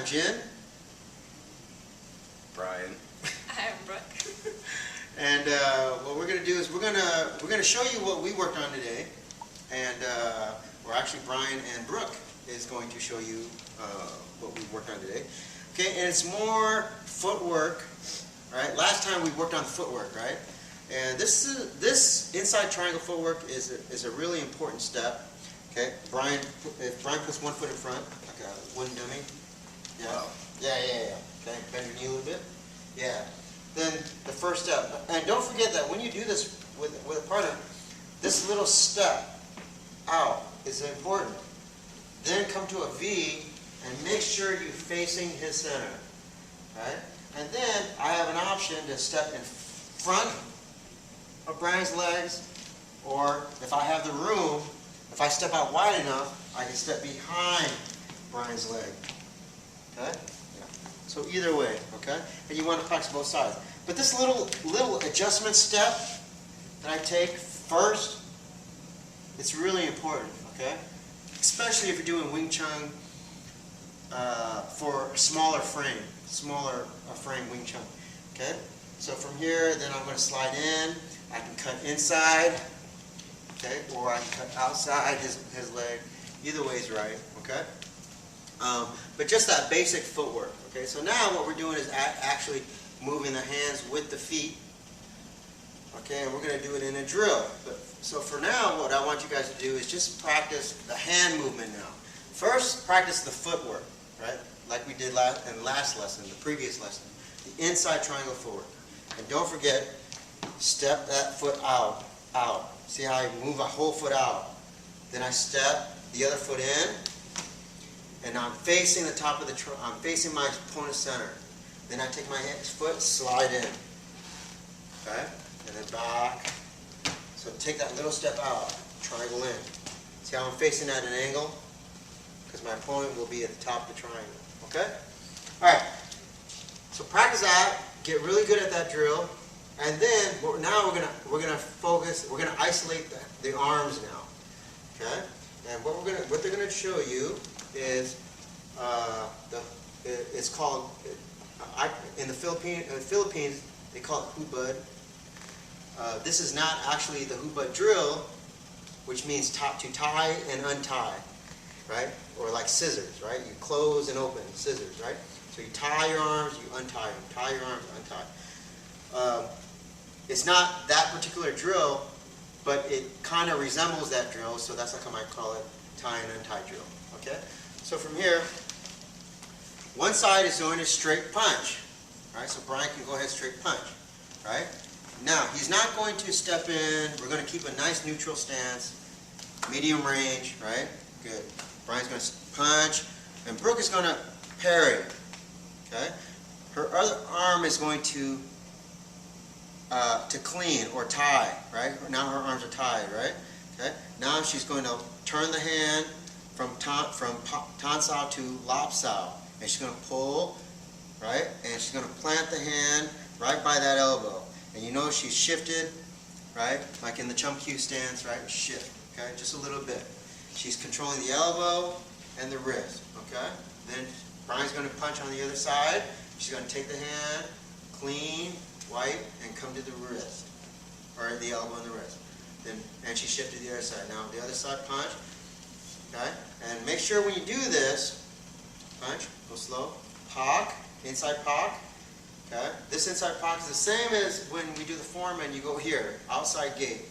Jin. Brian. I'm Brooke. And what we're going to do is we're going to show you what we worked on today, and or actually Brian and Brooke is going to show you what we worked on today. Okay, and it's more footwork. Right? Last time we worked on footwork, right? And this inside triangle footwork is a really important step. Okay, if Brian puts one foot in front, like a wooden dummy. Yeah. Wow. Yeah. Okay, bend your knee a little bit. Yeah. Then the first step, and don't forget that when you do this with a partner, this little step out is important. Then come to a V and make sure you're facing his center. Right? And then I have an option to step in front of Brian's legs, or if I have the room, if I step out wide enough, I can step behind Brian's leg. Okay? Yeah. So either way, okay? And you want to practice both sides. But this little adjustment step that I take first, it's really important, okay? Especially if you're doing Wing Chun for a smaller frame Wing Chun, okay? So from here, then I'm going to slide in. I can cut inside, okay, or I can cut outside his leg. Either way is right, okay? But just that basic footwork, okay? So now what we're doing is actually moving the hands with the feet, okay? And we're going to do it in a drill. So for now, what I want you guys to do is just practice the hand movement now. First, practice the footwork, right? Like we did in the last lesson, the previous lesson. The inside triangle footwork. And don't forget, step that foot out. See how I move a whole foot out. Then I step the other foot in, and I'm facing the top of I'm facing my opponent's center. Then I take my foot, slide in. Okay? And then back. So take that little step out, triangle in. See how I'm facing at an angle? Because my opponent will be at the top of the triangle. Okay? Alright. So practice that, get really good at that drill, and then now we're gonna focus, we're gonna isolate the arms now. Okay? And what they're gonna show you is it's called in the Philippines they call it hubad. This is not actually the hubad drill, which means to tie and untie, right? Or like scissors, right? You close and open, scissors, right? So you tie your arms, you untie them. Tie your arms, untie. It's not that particular drill, but it kind of resembles that drill, so that's how I might call it tie and untie drill. Okay? So from here, one side is going to straight punch. Right? So Brian can go ahead straight punch. Right? Now, he's not going to step in. We're going to keep a nice neutral stance, medium range, right? Good. Brian's going to punch, and Brooke is going to parry. Okay? Her other arm is going to clean or tie, right? Now her arms are tied, right? Okay? Now she's going to turn the hand from tan sao to lap sao, and she's going to pull, right? And she's going to plant the hand right by that elbow. And you know she's shifted, right? Like in the Chun stance, right? Shift, okay? Just a little bit. She's controlling the elbow and the wrist, okay? Then Brian's going to punch on the other side. She's going to take the hand, clean, wipe, and come to the wrist, or the elbow and the wrist. And she shifted to the other side. Now the other side punch, okay? And make sure when you do this, punch, go slow, pock, inside pock, okay? This inside pock is the same as when we do the form and you go here, outside gate,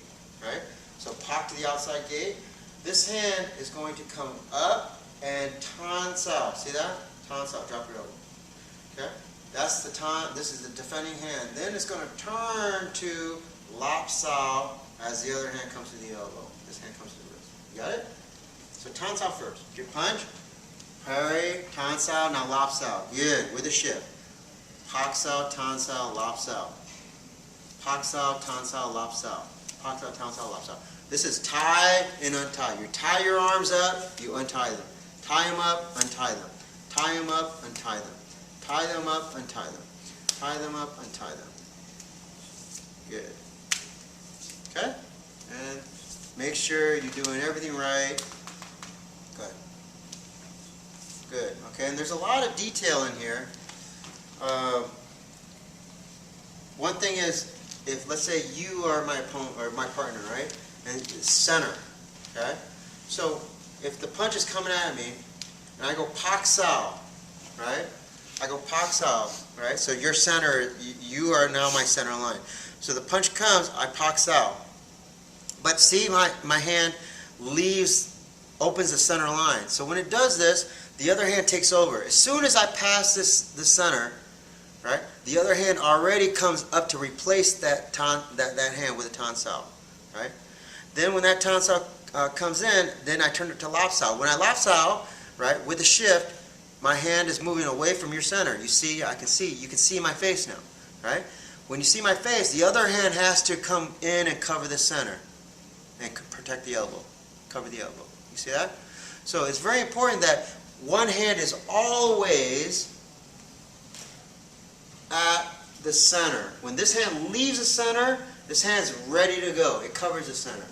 right? So pock to the outside gate. This hand is going to come up and tan sao. See that? Tan sao, drop your elbow. Okay? That's the tan, this is the defending hand. Then it's going to turn to lap sao as the other hand comes to the elbow. This hand comes to the wrist. You got it? So tan sao first. Your punch, parry, tan sao, now lap sao. Good, with a shift. Pak sao, tan sao, lap sao. Pak sao, tan sao, lap sao. Pak sao, tan sao, lap sao. This is tie and untie. You tie your arms up, you untie them. Tie them up, untie them. Tie them up, untie them. Tie them up, untie them. Tie them up, untie them. Good. Okay? And make sure you're doing everything right. Go ahead. Good. Okay, and there's a lot of detail in here. One thing is, if let's say you are my opponent or my partner, right, and it's center, okay. So if the punch is coming at me, and I go pak sao, right? I go pak sao, right? So your center, you are now my center line. So the punch comes, I pak sao. But see, my hand opens the center line. So when it does this, the other hand takes over. As soon as I pass the center, right, the other hand already comes up to replace that hand with a tan sao, right? Then when that tan sao comes in, then I turn it to lap sao. When I lap sao, right, with the shift, my hand is moving away from your center. You see, you can see my face now, right? When you see my face, the other hand has to come in and cover the center and protect the elbow, cover the elbow. You see that? So it's very important that one hand is always at the center. When this hand leaves the center, this hand's ready to go. It covers the center,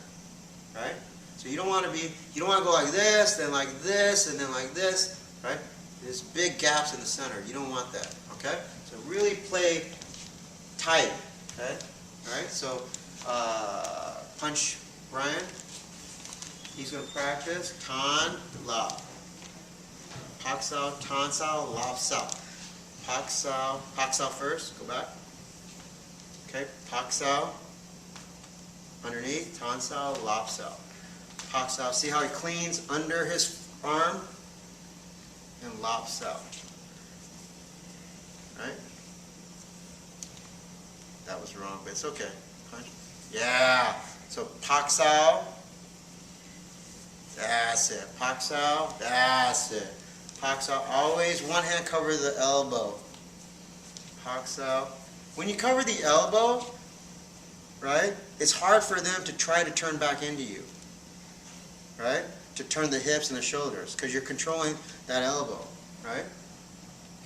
right? So you don't want to go like this, then like this, and then like this, right? There's big gaps in the center. You don't want that, okay? So really play tight, okay? All right, so punch Brian. He's going to practice tan, lap. Pak sao, tan sao, lap sao. Pak sao first, go back. Okay, pak sao, underneath, tan sao, lap sao. Pak sao, see how he cleans under his arm? And lap sao. Right? That was wrong, but it's okay. Punch. Yeah. So pak sao. That's it. Pak sao. That's it. Pak sao. Always one hand cover the elbow. Pak sao. When you cover the elbow, right, it's hard for them to try to turn back into you. Right? To turn the hips and the shoulders, because you're controlling that elbow, right?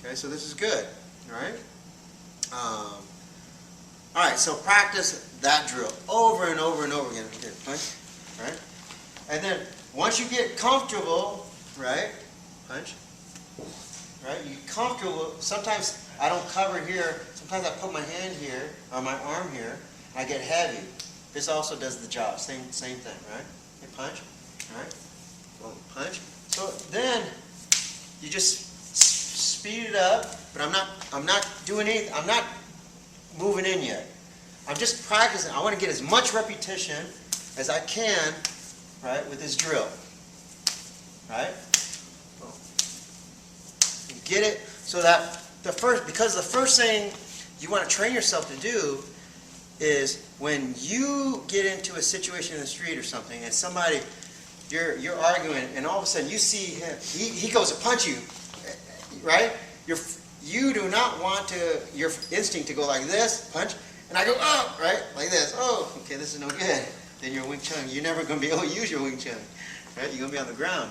Okay, so this is good, all right? All right, so practice that drill over and over and over again. Okay, punch, right? And then once you get comfortable, right? Punch, right? You get comfortable. Sometimes I don't cover here. Sometimes I put my hand here or my arm here. I get heavy. This also does the job. Same thing, right? Okay, punch, all right? Punch. So then you just speed it up, but I'm not doing anything. I'm not moving in yet. I'm just practicing. I want to get as much repetition as I can, right, with this drill. Right? You get it so that because the first thing you want to train yourself to do is when you get into a situation in the street or something and somebody you're arguing, and all of a sudden you see him, he goes to punch you, right? You do not want your instinct to go like this, punch, and I go, oh, right? Like this, oh, okay, this is no good. Then your Wing Chun, you're never going to be able to use your Wing Chun, right? You're going to be on the ground.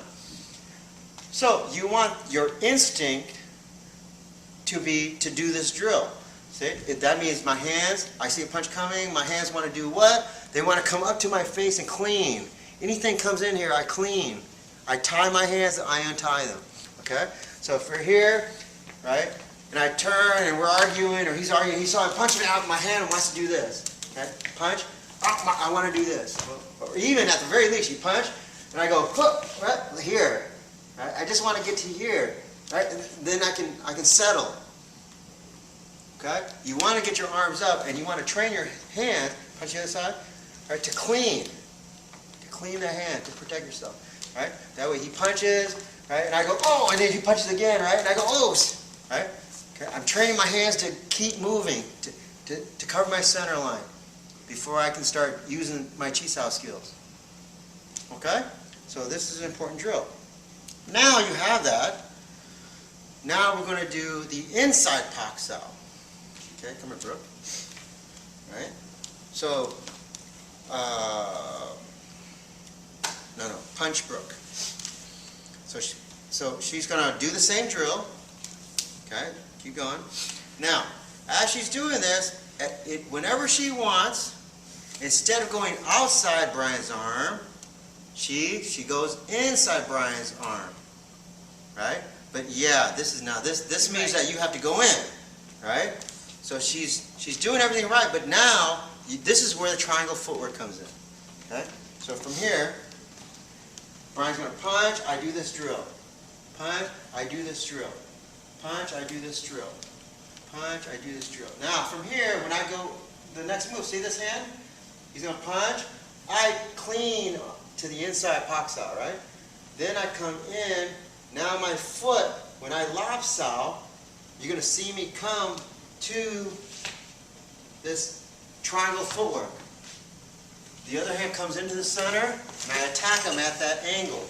So you want your instinct to do this drill. See? That means my hands, I see a punch coming, my hands want to do what? They want to come up to my face and clean. Anything comes in here, I clean. I tie my hands, I untie them. Okay? So if we're here, right, and I turn and we're arguing, or he's arguing, he saw me punching out of my hand and wants to do this. Okay? Punch, oh, I want to do this. Or even at the very least, you punch, and I go, right here. Right? I just want to get to here. Right? And then I can settle. Okay? You want to get your arms up, and you want to train your hand, punch the other side, right, to clean. Clean the hand to protect yourself, right? That way he punches, right? And I go, oh, and then he punches again, right? And I go, oh, right? Okay? I'm training my hands to keep moving, to cover my center line before I can start using my chi sao skills. Okay? So this is an important drill. Now you have that. Now we're going to do the inside pak sao. Okay, come here, Brooke. Right? So, no, punch Brooke. So she's going to do the same drill. Okay, keep going. Now, as she's doing this, whenever she wants, instead of going outside Brian's arm, she goes inside Brian's arm. Right? But yeah, this means that you have to go in, right? So she's doing everything right, but now this is where the triangle footwork comes in. Okay? So from here, Brian's going to punch, I do this drill. Punch, I do this drill. Punch, I do this drill. Punch, I do this drill. Now from here, when I go the next move, see this hand? He's going to punch, I clean to the inside pox out, right? Then I come in, now my foot, when I lopsow, you're going to see me come to this triangle footwork. The other hand comes into the center, and I attack him at that angle.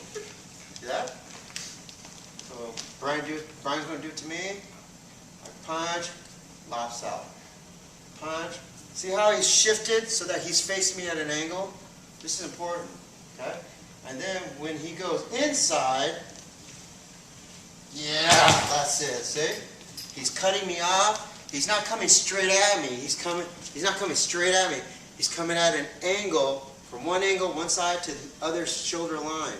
See that? So Brian's going to do it to me. I punch, lopsow. Punch. See how he's shifted so that he's facing me at an angle? This is important. Okay? And then when he goes inside, yeah, that's it. See? He's cutting me off. He's not coming straight at me. He's not coming straight at me. He's coming at an angle, from one angle, one side to the other shoulder line.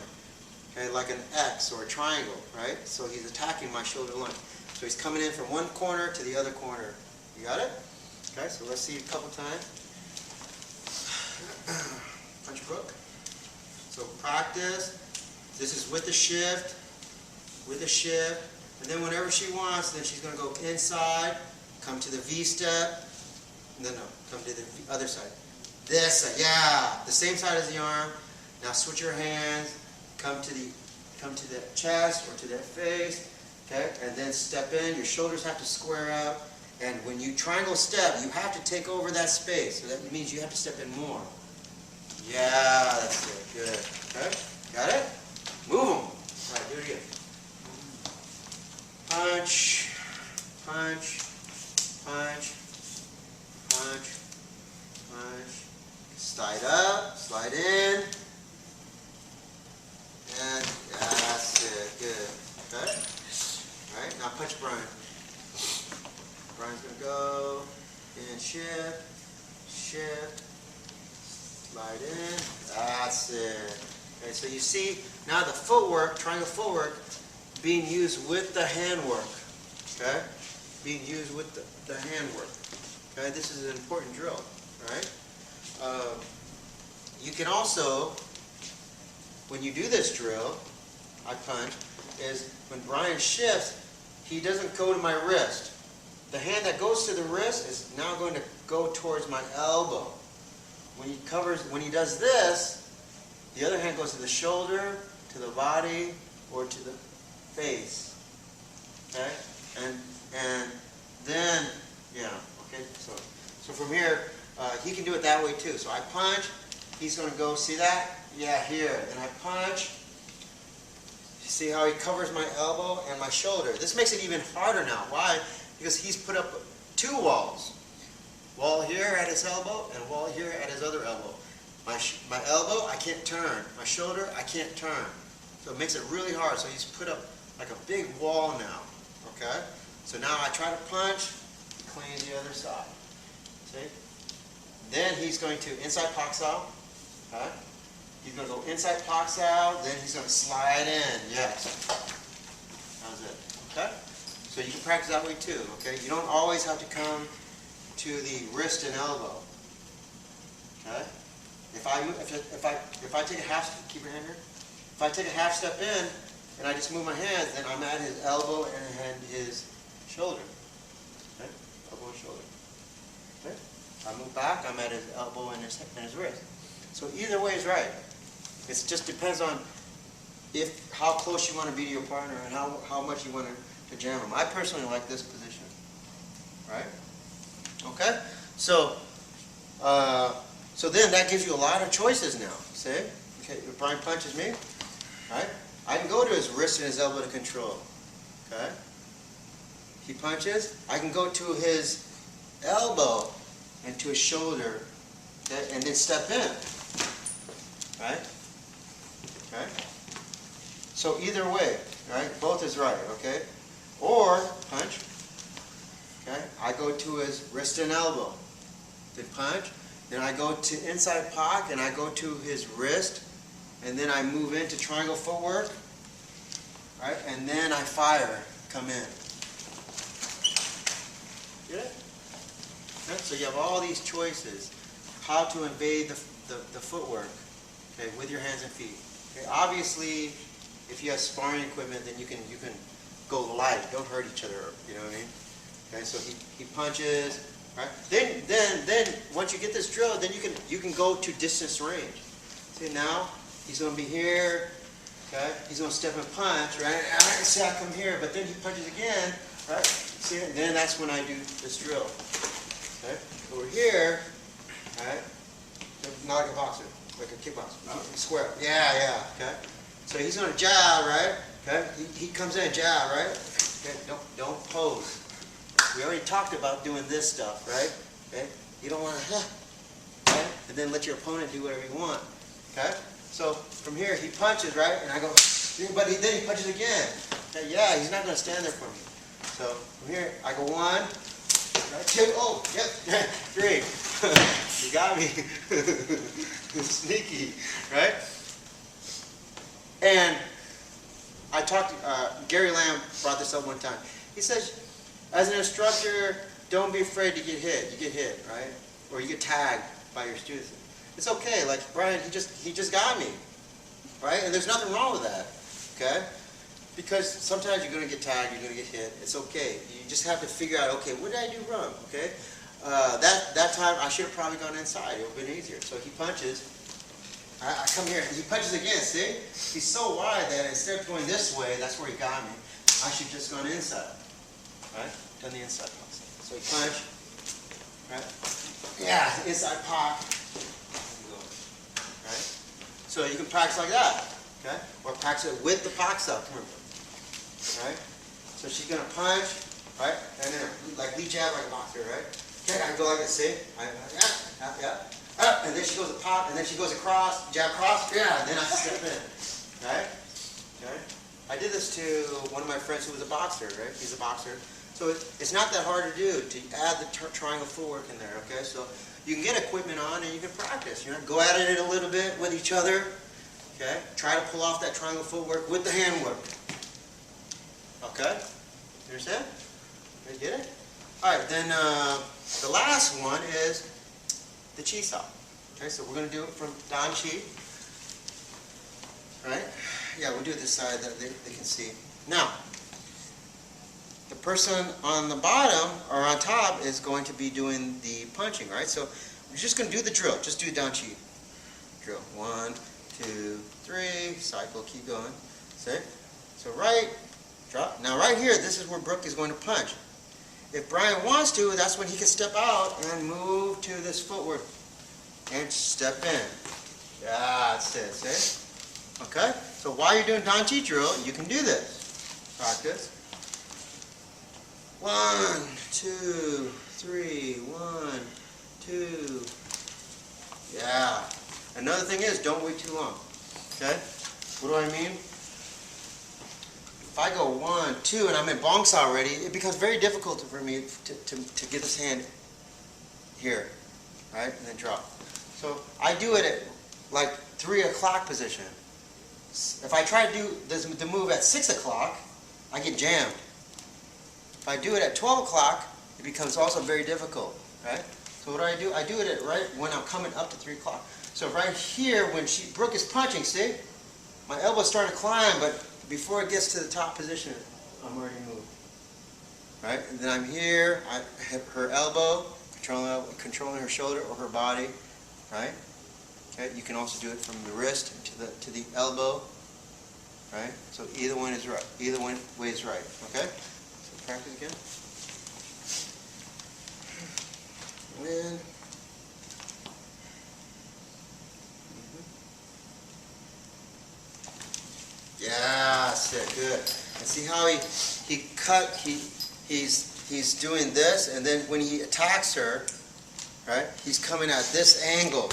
Okay, like an X or a triangle, right? So he's attacking my shoulder line. So he's coming in from one corner to the other corner. You got it? Okay, so let's see a couple times. Punch crook. So practice. This is with the shift, and then whenever she wants, then she's going to go inside, come to the V step, no, come to the other side. This side, yeah, the same side as the arm. Now switch your hands, come to the chest or to their face, okay, and then step in. Your shoulders have to square up, and when you triangle step, you have to take over that space. So that means you have to step in more. Yeah, that's it. Good. Okay, got it? Move them. All right, do it again. Punch, punch, punch, punch, punch. Slide up, slide in. And that's it. Good. Okay? Alright, now punch Brian. Brian's going to go in, shift, slide in. That's it. Okay, so you see now the footwork, triangle footwork, being used with the handwork. Okay? Being used with the handwork. Okay, this is an important drill. Alright? You can also, when you do this drill, I punch, is when Brian shifts, he doesn't go to my wrist. The hand that goes to the wrist is now going to go towards my elbow. When he does this, the other hand goes to the shoulder, to the body, or to the face. Okay? And then, yeah, okay, so from here, he can do it that way too. So I punch, he's going to go, see that? Yeah, here. Then I punch. See how he covers my elbow and my shoulder. This makes it even harder now. Why? Because he's put up two walls. Wall here at his elbow and wall here at his other elbow. My elbow, I can't turn. My shoulder, I can't turn. So it makes it really hard. So he's put up like a big wall now. Okay? So now I try to punch, clean the other side. See? Then he's going to inside pox out. Okay? He's going to go inside pox out, then he's going to slide in. Yes. That was it. Okay? So you can practice that way too. Okay? You don't always have to come to the wrist and elbow. Okay? If I take a half, keep your hand here. If I take a half step in and I just move my hands, then I'm at his elbow and his shoulder. Okay? Elbow and shoulder. Okay? If I move back, I'm at his elbow and his wrist. So either way is right. It just depends on how close you want to be to your partner and how much you want to jam them. I personally like this position. Right? Okay? So then that gives you a lot of choices now. See? Okay, if Brian punches me, right? I can go to his wrist and his elbow to control. Okay? He punches, I can go to his elbow and to his shoulder, okay, and then step in. Right? Okay? So either way, right? Both is right, okay? Or punch. Okay? I go to his wrist and elbow. Then punch. Then I go to inside pocket and I go to his wrist. And then I move into triangle footwork. right? And then I fire, come in. Get it? Right? So you have all these choices, how to invade the footwork, okay, with your hands and feet. Okay? Obviously, if you have sparring equipment, then you can go light. Don't hurt each other. You know what I mean? Okay. So he punches. Right. Then once you get this drill, then you can go to distance range. See, now he's going to be here. Okay. He's going to step and punch. Right. And I can see I come here, but then he punches again. Right. See, and then that's when I do this drill. Okay. Over here. Right. Not like a boxer, like a kickboxer. Square. Yeah. Okay. So he's going to jab, right? Okay. He comes in, jab, right? Okay. Don't pose. We already talked about doing this stuff, right? Okay. You don't want to, okay? And then let your opponent do whatever you want. Okay. So from here he punches, right? And I go, but then he punches again. Okay. Yeah, he's not going to stand there for me. So from here I go 1, right, 2, oh, yep, 3. You got me. Sneaky, right? And I talked, Gary Lamb brought this up one time. He says, as an instructor, don't be afraid to get hit. You get hit, right? Or you get tagged by your students. It's okay. Like Brian, he just got me, right? And there's nothing wrong with that, okay? Because sometimes you're going to get tagged, you're going to get hit. It's okay. You just have to figure out, okay, what did I do wrong, okay? That time I should have probably gone inside. It would have been easier. So he punches. I come here, and he punches again, see? He's so wide that instead of going this way, that's where he got me, I should just gone inside, right? Done the inside pop. So he punch, right? Yeah, inside pop, right? So you can practice like that, okay? Or practice it with the box up, right? So she's gonna punch, right? And then like lead jab like a boxer, right? Okay, I go like this, see? Yeah. And then she goes to pop, and then she goes across, jab cross, yeah, and then I step in, right? Okay. I did this to one of my friends who was a boxer, right? He's a boxer. So it's not that hard to do, to add the triangle footwork in there, okay? So you can get equipment on and you can practice, you know? Go at it a little bit with each other, okay? Try to pull off that triangle footwork with the hand work. Okay? You understand? You get it? Alright, then the last one is the chi saw. Okay, so we're going to do it from Dan Chi. Right? Yeah, we'll do it this side that they can see. Now, the person on the bottom or on top is going to be doing the punching, right? So we're just going to do the drill. Just do Dan Chi. Drill. 1, 2, 3. Cycle. Keep going. See? So right, drop. Now right here, this is where Brooke is going to punch. If Brian wants to, that's when he can step out and move to this footwork and step in. Yeah, that's it. See? Okay? So while you're doing Dan Chi drill, you can do this. Practice. 1, 2, 3. 1, 2. Yeah. Another thing is, don't wait too long. Okay? What do I mean? If I go 1, 2, and I'm in bongs already, it becomes very difficult for me to get this hand here, right, and then drop. So I do it at like 3 o'clock position. If I try to do the move at 6 o'clock, I get jammed. If I do it at 12 o'clock, it becomes also very difficult, right? So what do? I do it at right when I'm coming up to 3 o'clock. So right here, when Brooke is punching, see, my elbow's starting to climb, but before it gets to the top position, I'm already moved. Right? And then I'm here, I have her elbow, controlling her shoulder or her body. Right? Okay. You can also do it from the wrist to the elbow. Right? So either one is right. Either way is right. Okay? So practice again. And yeah, that's it. Good. And see how he's doing this, and then when he attacks her, right? He's coming at this angle.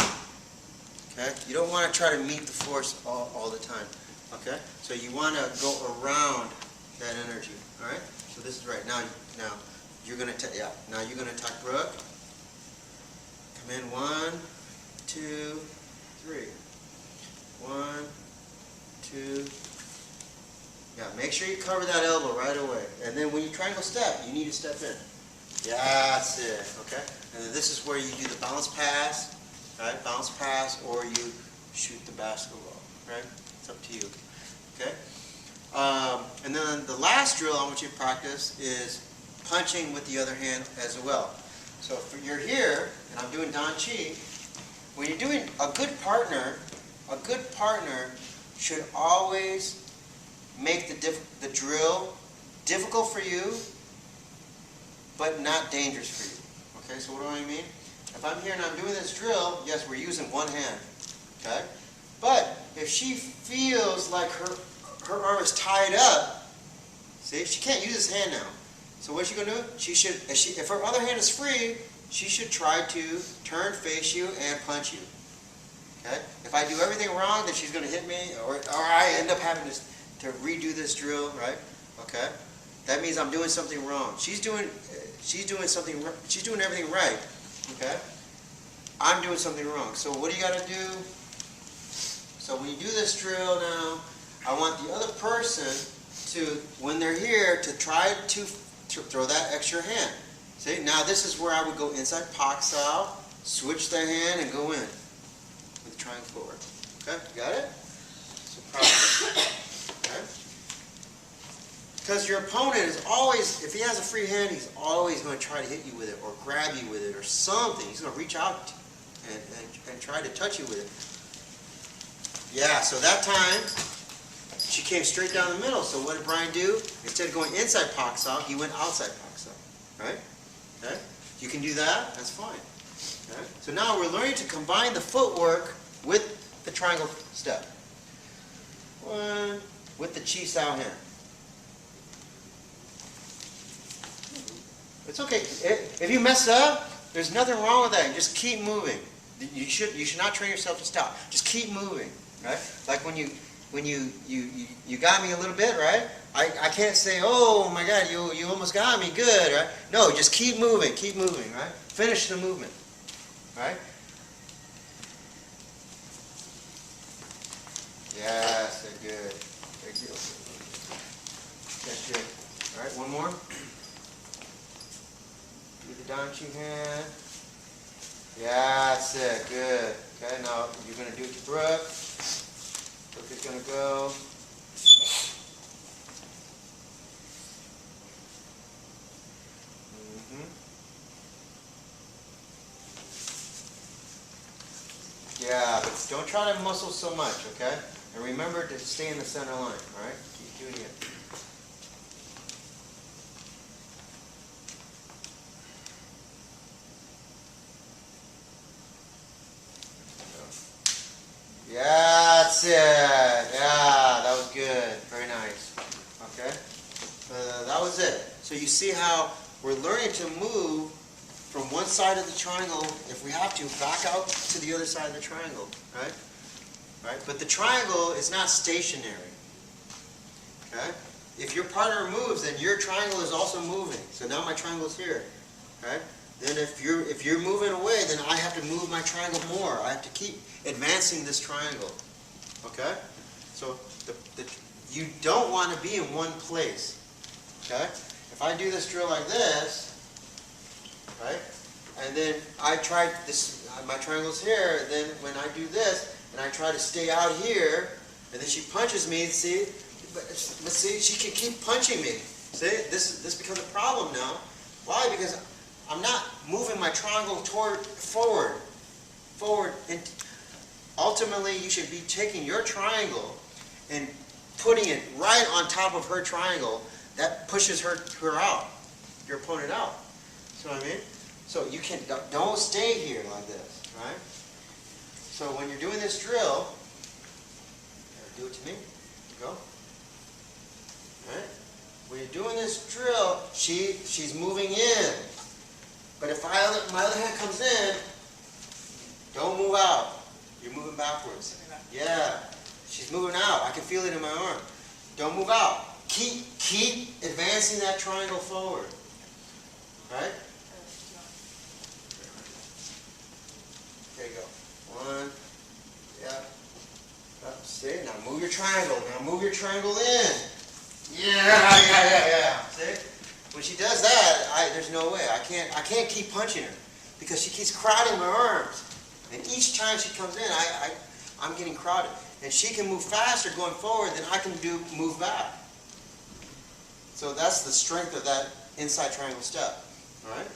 Okay? You don't want to try to meet the force all the time. Okay? So you want to go around that energy. All right? So this is right. Now you're going to now you're going to attack Brooke. Come in 1, 2, 3. 1, 2. Yeah, make sure you cover that elbow right away. And then when you triangle step, you need to step in. Yeah, that's it, okay? And then this is where you do the bounce pass, right? Bounce pass, or you shoot the basketball, right? It's up to you, okay? And then the last drill I want you to practice is punching with the other hand as well. So if you're here, and I'm doing Dan Chi, when you're doing a good partner should always make the drill difficult for you, but not dangerous for you. Okay, so what do I mean? If I'm here and I'm doing this drill, yes, we're using one hand. Okay? But if she feels like her arm is tied up, see, she can't use this hand now. So what's she going to do? She should, if her other hand is free, she should try to turn, face you, and punch you. Okay? If I do everything wrong, then she's going to hit me, or I end up having to redo this drill, right? Okay? That means I'm doing something wrong. She's doing everything right. Okay? I'm doing something wrong. So what do you got to do? So when you do this drill now, I want the other person to, when they're here, to try to throw that extra hand. See, now this is where I would go inside Pak style, switch the hand, and go in with the triangle forward. Okay, you got it? So practice. Okay? Because your opponent is always, if he has a free hand, he's always going to try to hit you with it, or grab you with it, or something. He's going to reach out and try to touch you with it. Yeah, so that time, she came straight down the middle. So what did Brian do? Instead of going inside Pak style, he went outside Pak style. Right? Okay? You can do that, that's fine. Okay? So now we're learning to combine the footwork with the triangle step. One, with the Chi Sao hand. It's okay. If you mess up, there's nothing wrong with that. Just keep moving. You should not train yourself to stop. Just keep moving, right? Like when you got me a little bit, right? I can't say, oh my God, you almost got me, good, right? No, just keep moving, right? Finish the movement, right? Yes, they're good. Very good. That's good. All right, one more. Do the Dan Chi hand. Yeah, that's it. Good. Okay, now you're going to do it to Brooke. Brooke is going to go. Yeah, but don't try to muscle so much, okay? And remember to stay in the center line, all right? Keep doing it. Yeah, that's it. Yeah, that was good. Very nice. Okay? That was it. So you see how we're learning to move from one side of the triangle, if we have to, back out to the other side of the triangle, right? Right? But the triangle is not stationary. Okay? If your partner moves, then your triangle is also moving. So now my triangle is here. Right? Then if you're moving away, then I have to move my triangle more. I have to keep advancing this triangle. Okay? So you don't want to be in one place. Okay? If I do this drill like this, right? And then I try this, my triangle's here, and then when I do this, and I try to stay out here, and then she punches me, see? But see, she can keep punching me. See? This becomes a problem now. Why? Because I'm not moving my triangle forward. And ultimately, you should be taking your triangle and putting it right on top of her triangle. That pushes her out, your opponent out. See what I mean? So you don't stay here like this, right? So when you're doing this drill, do it to me. Go. Right? When you're doing this drill, she's moving in. But if my other hand comes in, don't move out. You're moving backwards. Yeah. She's moving out. I can feel it in my arm. Don't move out. Keep advancing that triangle forward. Right? There you go. One. Yeah. See? Now move your triangle. Now move your triangle in. Yeah. See? When she does that, there's no way. I can't keep punching her because she keeps crowding my arms. And each time she comes in, I'm getting crowded. And she can move faster going forward than I can move back. So that's the strength of that inside triangle step. All right?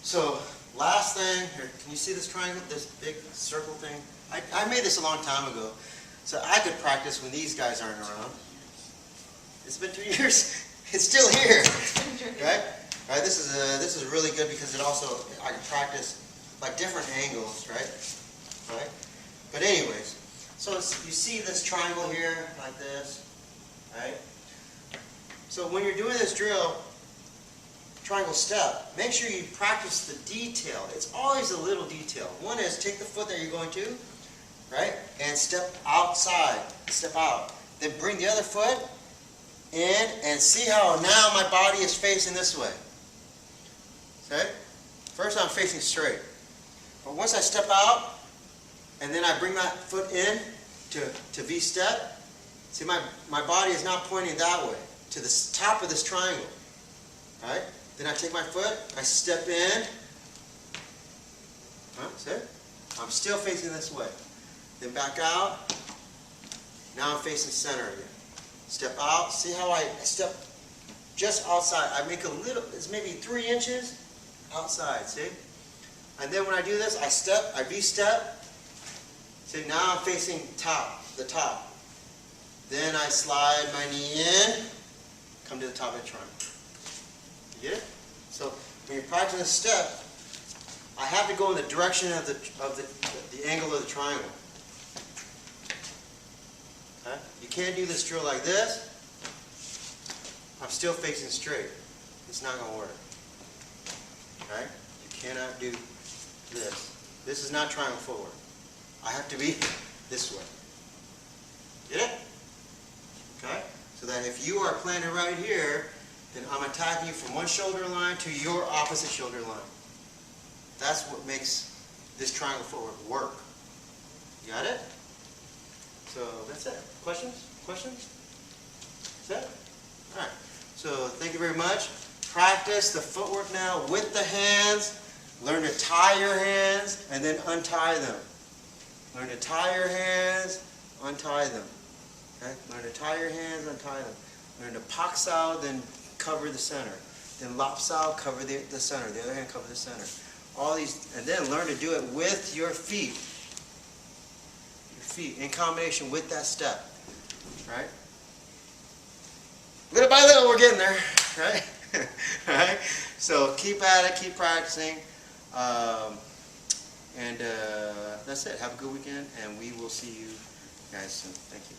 So last thing, here, can you see this triangle, this big circle thing? I made this a long time ago, so I could practice when these guys aren't around. It's been 2 years. It's still here, right? All right. This is really good because it also I can practice like different angles, right? Right. But anyways, so you see this triangle here like this, right? So when you're doing this drill, triangle step, make sure you practice the detail. It's always a little detail. One is take the foot that you're going to, right, and step outside, step out. Then bring the other foot in and see how now my body is facing this way. Okay? First I'm facing straight. But once I step out and then I bring my foot in to V-step, see my body is now pointing that way to the top of this triangle. Right? Then I take my foot, I step in. See? I'm still facing this way. Then back out. Now I'm facing center again. Step out. See how I step just outside. I make a little, it's maybe 3 inches outside, see? And then when I do this, I step, I V-step. See, now I'm facing the top. Then I slide my knee in, come to the top of the triangle. You get it? So when you practice this step, I have to go in the direction of the angle of the triangle. Okay? You can't do this drill like this. I'm still facing straight. It's not going to work. Okay? You cannot do this. This is not triangle footwork. I have to be this way. Get it? Okay? So that if you are planted right here, then I'm attacking you from one shoulder line to your opposite shoulder line. That's what makes this triangle footwork work. You got it? So that's it. Questions? Questions? That's it? All right. So thank you very much. Practice the footwork now with the hands. Learn to tie your hands and then untie them. Learn to tie your hands, untie them. Okay? Learn to tie your hands, untie them. Learn to pak sao, then cover the center. Then lap sao, cover the center. The other hand, cover the center. All these, and then learn to do it with your feet. Your feet in combination with that step. Right? Little by little, we're getting there. Right? Right? So keep at it, keep practicing. And that's it. Have a good weekend, and we will see you guys soon. Thank you.